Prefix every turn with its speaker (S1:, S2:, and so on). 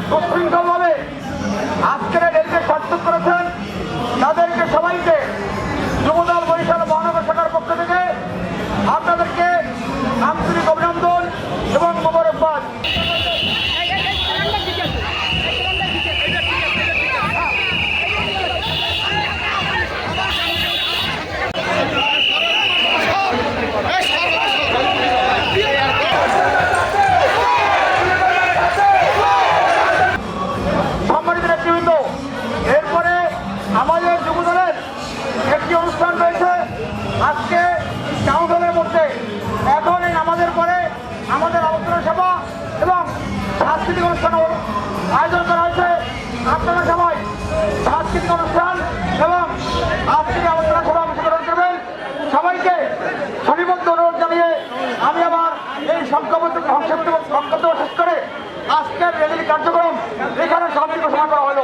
S1: সুশৃঙ্খলভাবে আজকের রেলকে সার্থক করেছেন তাদেরকে সবাইকে যুবদল বরিশাল মহানগর শাখার পক্ষ থেকে আপনাদেরকে আন্তরিক অভিনন্দন এবং মোবারকবাদ। এরপরে আমাদের যুবদলের একটি অনুষ্ঠান রয়েছে আজকে টাউনের মধ্যে। এখন আমাদের পরে আমাদের আলোচনা সভা এবং সাংস্কৃতিক অনুষ্ঠান আয়োজন করা হয়েছে। আপনারা সবাই সাংস্কৃতিক অনুষ্ঠান এবং আজকের আলোচনা সভা অংশগ্রহণ করবেন। সবাইকে সনিবদ্ধ অনুরোধ জানিয়ে আমি আবার এই সংক্ষিপ্ত বক্তব্য শেষ করে আজকের র্যালির কার্যক্রম এখানে সমাপ্তি ঘোষণা করা হলো।